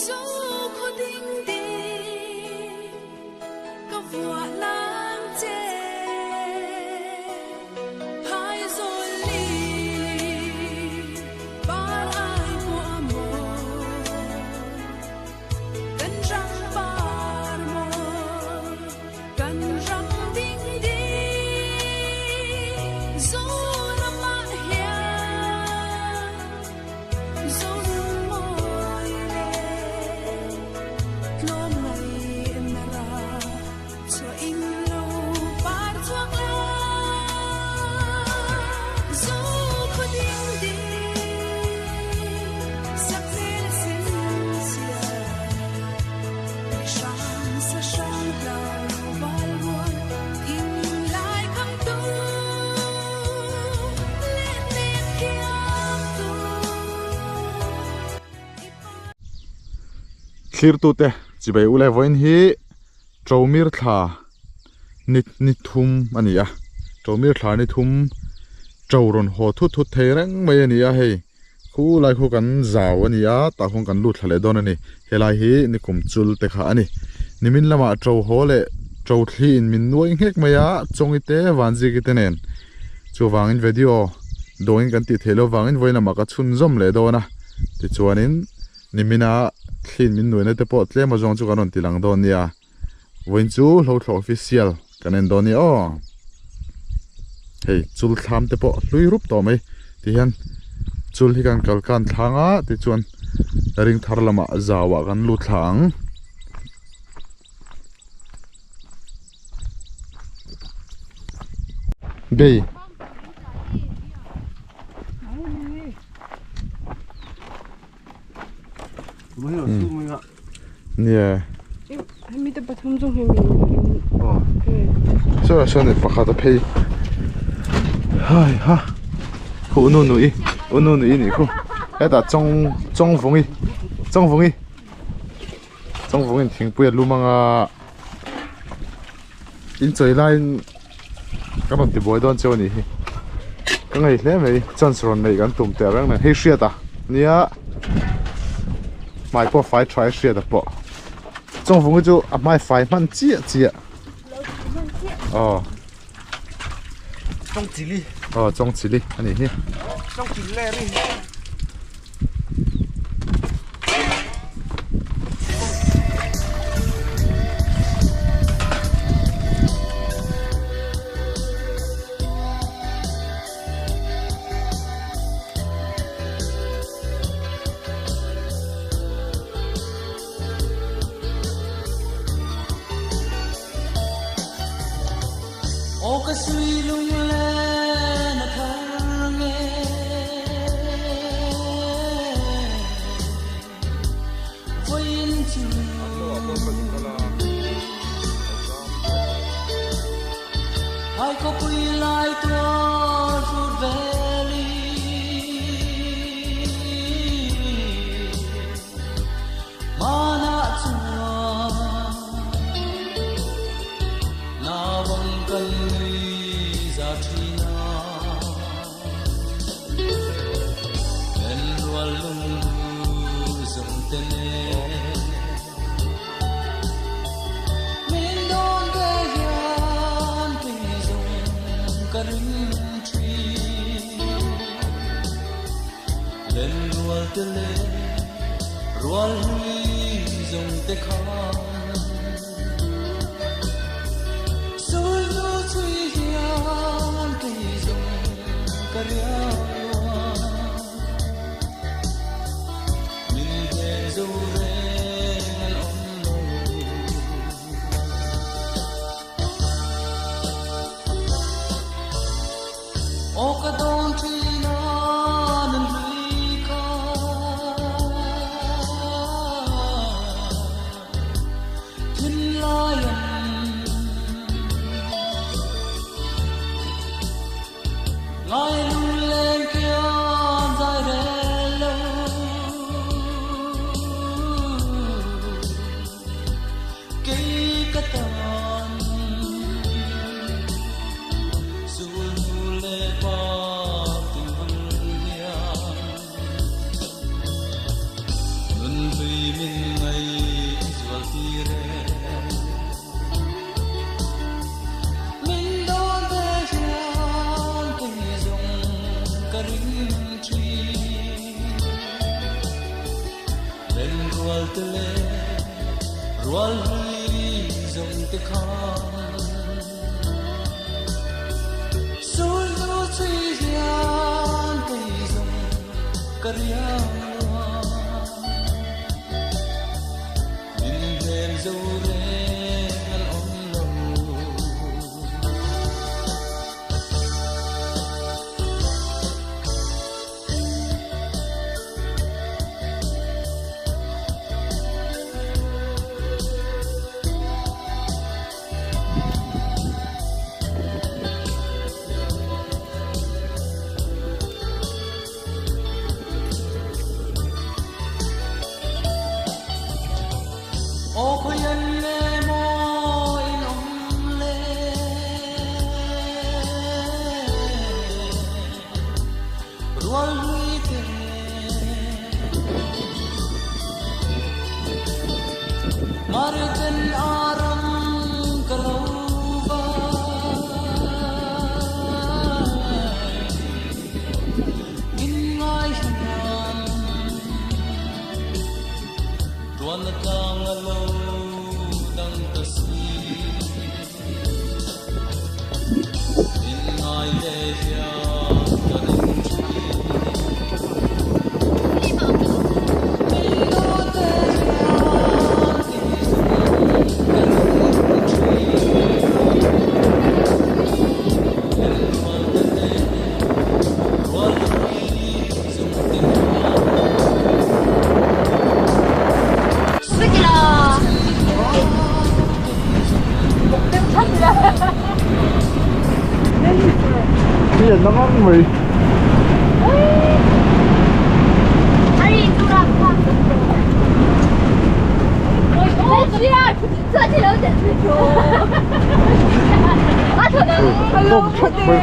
Zokhaw Dingdi có vua lang chê hai rồi lì ba ai của mồ cần răng ba mồ cần răng đinh đi dù nó mặn hiền dù môi lên lo ngày em ra cho in lâu ba chuông la Zokhaw Dingdi sắc nên xin chia sáng sa sáng đầu bao buồn in lại khăm tu lên lên kia tu clear tu te chỉ bay ulai voin hi tromir thla nit thum ania tromir thla ni thum trauron ho thu thei reng mai ania hei khu lai khu kan zaw ania ta khong kan lut thale don ani helai hi ni kum chul te kha ani nimin lama trau ho le trau thli in min nuai ngek maya chongi te wanji ki tenen chu wangin video doing kan ti thelo wangin voina ma ka chun zom le dona ti chuanin nimina thlin min nuai na te po tle ma jong chu kanon tilang don nia voin chu lo thlo official kanen don ni o hei chul thlam te po hlui rup to mai ti hian chul hi kan kal kan thlanga ti chuan ring thar lama zawa kan lu thlang bei nia Hemi te pathum jong hemi. oh so ne pakhat a phei hai ha khu nu nui ni khu eta chong vongi thing pui lumanga in choi line karon ti boy don choni hi ka ngai hle mai chansron nei kan tum te rang na hei shia ta nia mai po fai try shia da po trong vùng cái chỗ mai phải man chia trong chỉ li anh ấy trong chỉ lẻ đi ô cái suy lung lên nó thang nghe với in chiều ai có quy lại tua rút về mà nã chua na vong cây ra chi na bên lúa lung rộng tên mình đón về hiền tùy dùng cả rừng tree bên lúa tên lúa rộng tên khăn ô cái đón chi na nên vui ca Tiền nó ngon mì. Tôm chóc mì.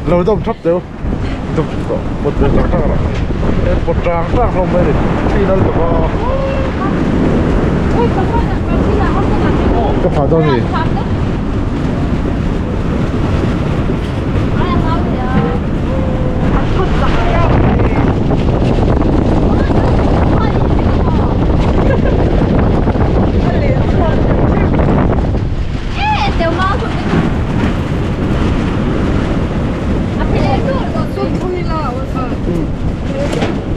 Lâu tôm chóc đều. Tôm một tràng sang rồi. Một tràng sang không mấy đi. Khi nó được có. Cái phá đâu gì?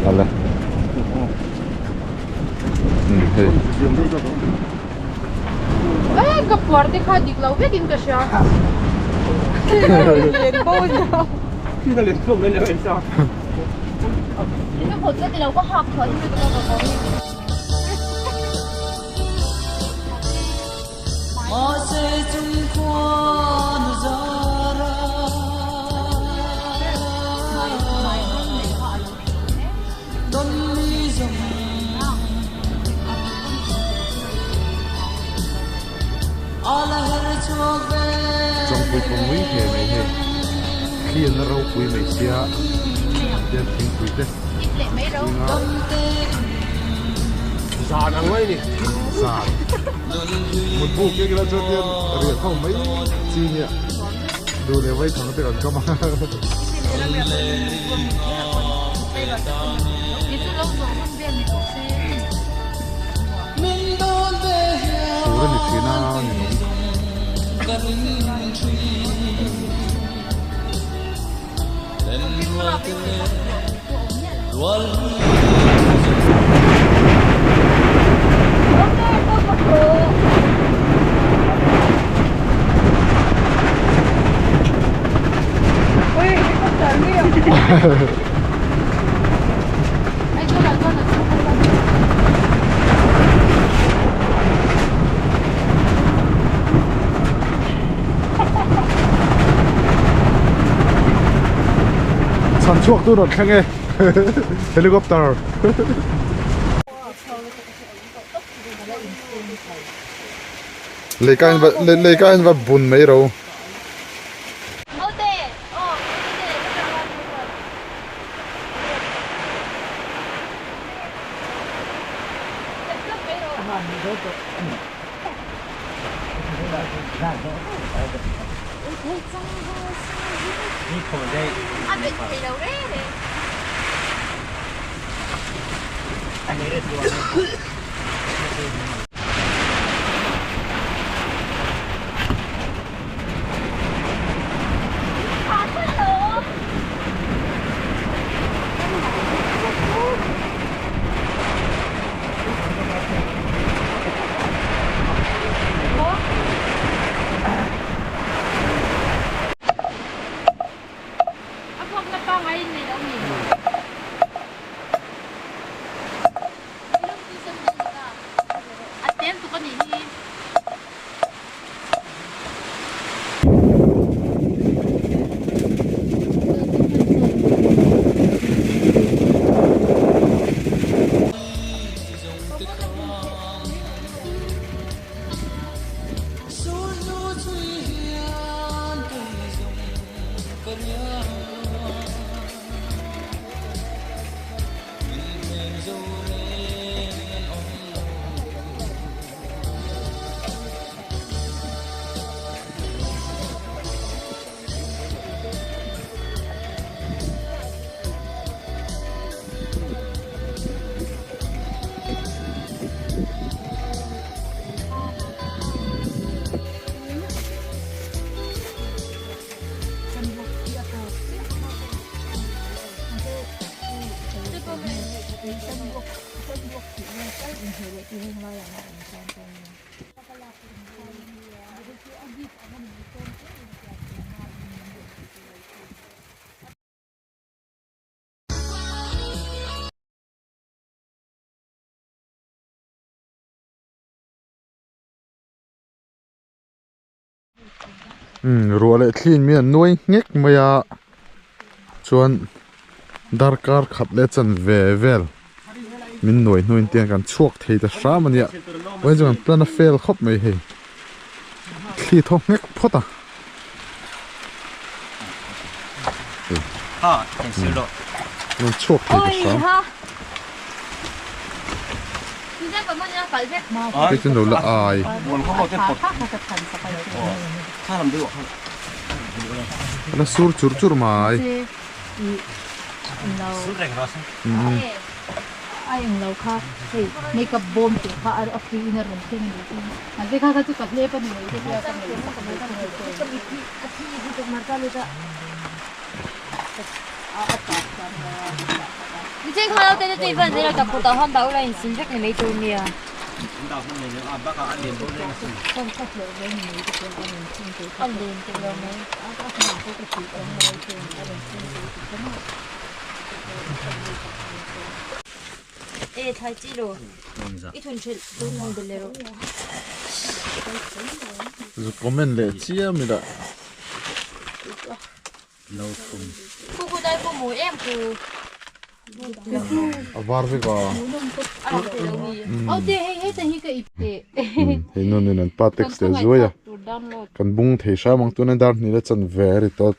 Alla. Ay, que porte ka dik lau ve kin ka sha. Len bo nhau. Khi ta liền xuống đây là vậy sao? Cái hột cái lâu có học thôi chứ đâu có gì. Trong quỳ phong mỹ hè này hè khi nó rau quỳ này xia tiền tiền quỳ đấy Lệ mấy đâu. Già nắng mấy nè. già một vụ kia là cho tiền tiền không mấy chi nhỉ đồ để vay thằng tiền còn mà số là như thế nào nhỉ Ui, cái con trời nguy hiểm. Anh cho là con là sản chuộc tôi đột khang nghe helicopter lấy cái anh và bùn mấy đâu Đi khỏi đây. Anh bị đâu đấy. rùa lại clean miền nuôi ngếch mày chuan darkar khát lệ chân về vel min nuôi nuôi tiền kan chuộc thấy ta sa mà nhỉ bây giờ plan a fail khóc mày hay khi thong ngếch phốt à thành siêu độ nó chuộc thấy ta sa cái chân đầu là ai buồn không một cái phật làm được nó sur chur chur mai suốt này nó ai ang lau kha hey make up bomb te kha ar afri inner room thing ni na dekha ka chu kaple pa ni te kya ka ni ka mi ki athi hi to marta le ta你这看到这对份，这个就葡萄看到了，你现在你没做咩啊？按连这个没？哎，太记了，一屯吃都弄得了。 rồi comment lệ chia mình đã cô cô đây cô mỗi em cô var với cả te hey te hi ka ipte thì nó nên pa text để rồi à cần bung thì sao mang tuần này ni là chân very tốt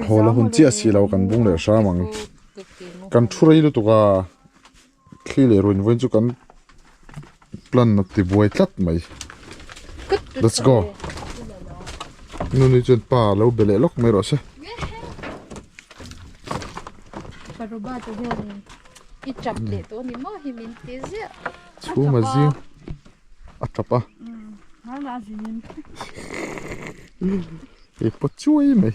hồ là hun chia xì lâu cần bung để sao mang cần thu rồi tụi cả khi lệ rồi vẫn chú cần plan thì buổi tắt mày let's go nó đi trên pa lâu bể lệ lóc mày rồi sao paruba to hen I chap le to ni mo hi min te zia chú mà riêng à chập à ha la zin cái bớt chui mày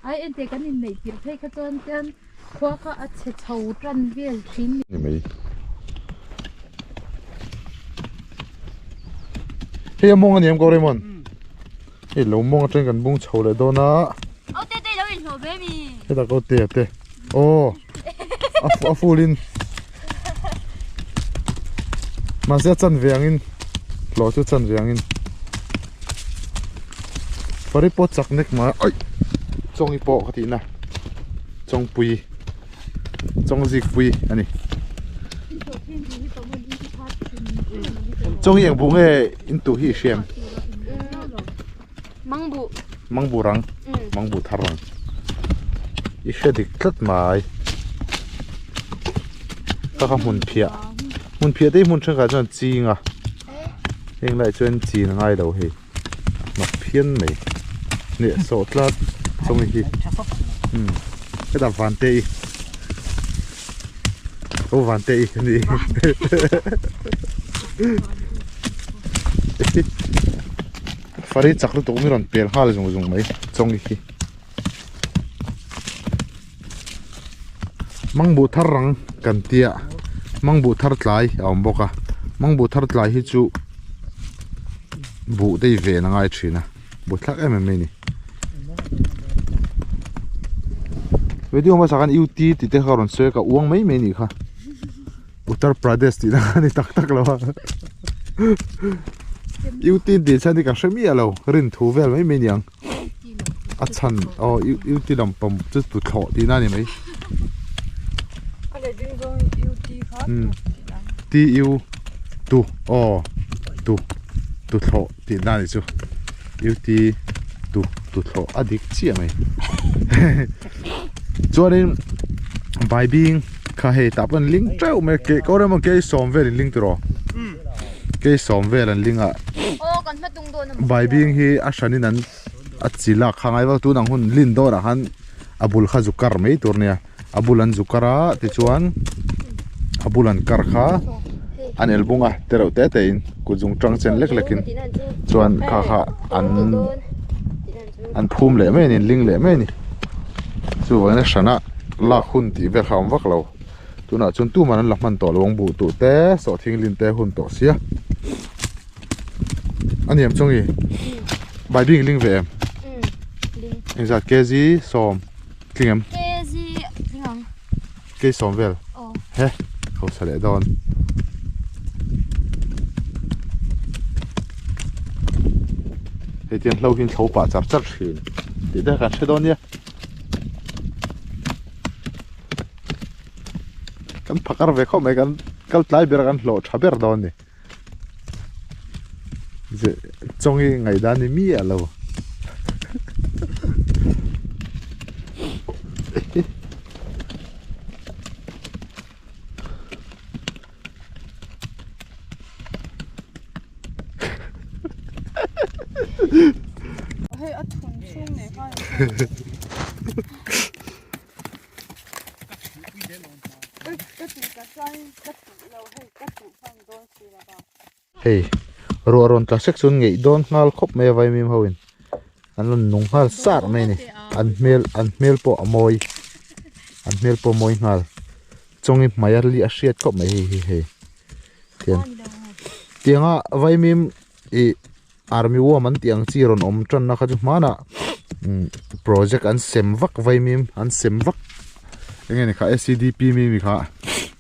ai en te kan in nei tir thei kha ton ten khwa kha a che chho tran vel thin mày hey mong anh em có đây mon hey lâu mong trên gần bung chầu lại đó na ô tê tê đâu in hồ baby hey ta có tê tê ô à phu linh mà sẽ chân vàng in lo cho chân vàng in phải po chắc nét mà ơi trong po cái gì nè trong pui trong gì pui anh này trong hiện bung ấy in tu hi xem mang bu răng mang bu thar răng ít sẽ được rất mãi các mun phia đấy mun chân cái chân chi ngà anh lại chân chi ngay đầu hè mà phiên này nè sốt lát trong này cái đạp van tê ô van tê đi Farid chắc là tụi mình còn bèn hà là dùng mấy trong cái mang bộ thar răng cần tia mang bộ thar lại ông bốc à mang bộ thar lại hết chú bộ đây về là ngay chuyện à bộ thar em này vậy thì ông sao cái UT thì thế họ còn chơi cả uống mấy mấy nhỉ ha Uttar Pradesh thì là này tắc lâu UT thì sao thì cả xem gì lâu rin thu về mấy mấy nhỉ à chăn UT làm bầm chút tụt thọ thì na này mấy TU tu tu thọ thì na này chứ UT tu thọ adik chi mày cho nên bài biên khá hệ tập anh link trâu mà cái có mà cái xóm về link rồi cái xóm về là link à bài biên hi asani nan achila khangai wa tu nang hun lin do ra han abul khazukar mai tur ne abulan zukara ti chuan abulan karkha an elbunga tero te te in ku jung tang chen lek lekin chuan kha kha an phum le mai ni ling le mai ni chu wa na shana la hun ti ve kham vak lo tuna chun tu man lakman to lawang bu tu te so thing lin te hun to sia anh em chongi bài biên ling về em anh ra kezi som kinh em cái som về he không sao để đòn thì tiền lâu hin thấu bả chặt chặt thì để cả chơi đòn nhé kan pakar ve khom kan kal tlai ber kan lo tha ber don ni je chongi ngai dan ni mi alo hey a thun chung ne ka hey ro ron ta section ngei don ngal khop me vai mim hoin an lon nung hal sar me ni an mel po amoi an mel po moi ngal chongi mayarli a hriat khop me hi tian tianga vai mim e army woman tiang chi ron om tran na kha chu mana project an semvak vai mim an semvak engene kha SCDP mi kha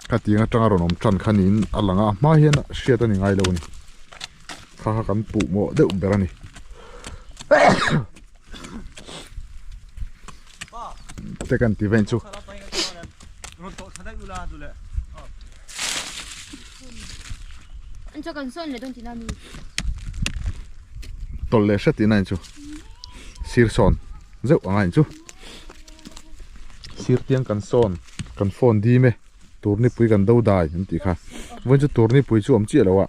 katinga tanga ron om tran khanin alanga ma hian hriat ani ngai lo ni kha kan pu mo de berani te kan ti ven chu anh cho cần son để don chỉ làm gì tol le shat in chu sir son zeu angai chu sir tiang kan son kan phone di me turni pui kan do dai anti kha wen chu turni pui chu om chi lo wa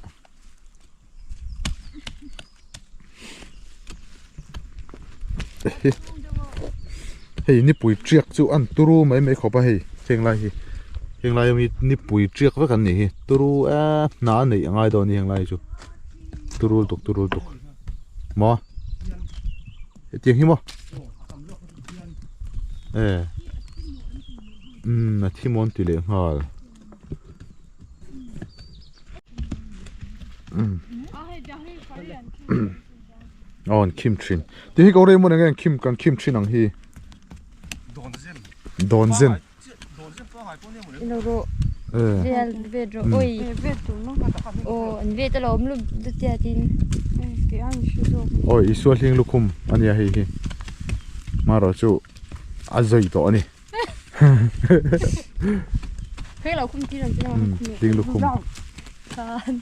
hey ni pui triak chu an turu mai mai khopa hei heng lai mi ni pui triak wa kan ni hi turu a na nei angai do ni heng lai chu turul tuk mo tiang hi mo na thimon ti le ngal on kim trin ti hi ko re mo nang kim trin ang hi don zen inoro real vedro oi vedro no o an ve ta lom lu de tia tin ke an shu do oi isual hing lukum ania hi maro chu azoi to ani phê là không tin rằng thế nào hing lukum kan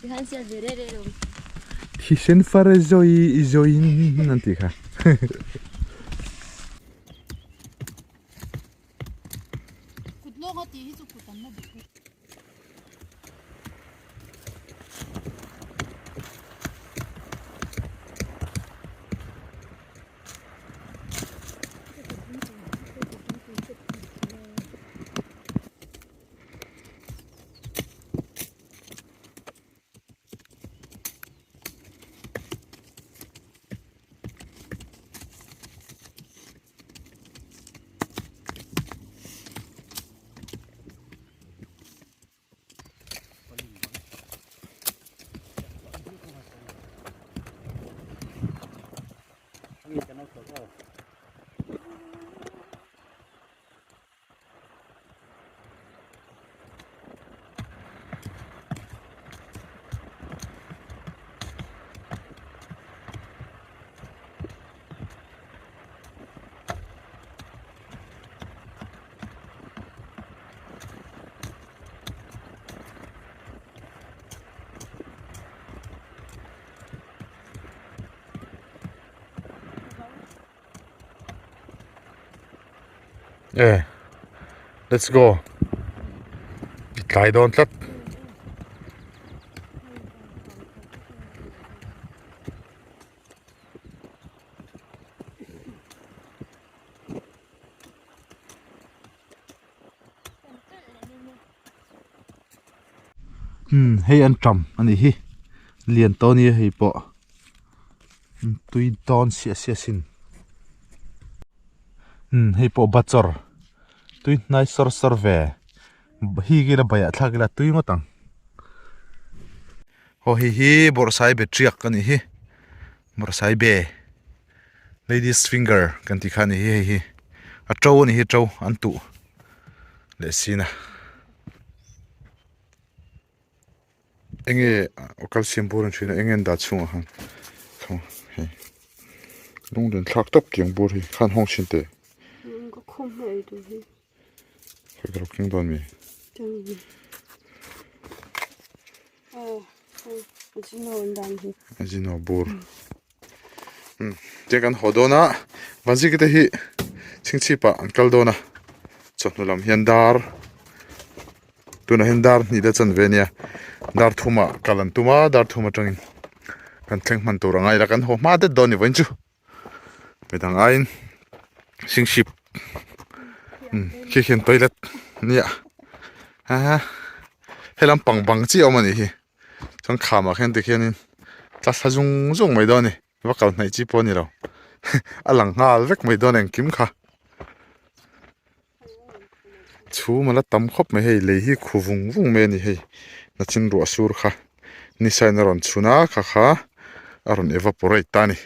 thì hắn sẽ về đây rồi thì sen fare zoin nanti kha cụt lô có tí chứ cụt tắm nó bị Yeah, let's go. Thli don't let. Hey an tram ani hi lian to ni hei po tui don sia sin hei po bachor tui nai sor ve hi ge la baya thla ge la tui ngotang ho hi bor sai be triak ani hi bor sai be ladies finger kan ti khani hi a trâu ani hi trâu an tu le sina enge okal simbur china engen da chunga han thong he lung den thak top kyang bur hi khan hong chin te có không hề được gì phải gặp king don mi chẳng gì chỉ nói đàn gì ajino bur je kan hodona vanji ke te hi chingchi pa ankal dona chotnulam hiandar tuna hiandar ni da chan venia dar thuma kalan tuma dar thuma tangin kan thleng man tur angai ra kan ho ma de doni vanchu bedang ain singship khi khian toilet nia ha helam pang chi omani hi chang khama khen te khianin tla sajung mai doni wakal nai chi poni ro alang ngal vek mai don en kim kha chu mala tam khop me hei le hi khuvung me ni hei na chin ru asur kha ni sai na ron chuna kha aron evaporate tani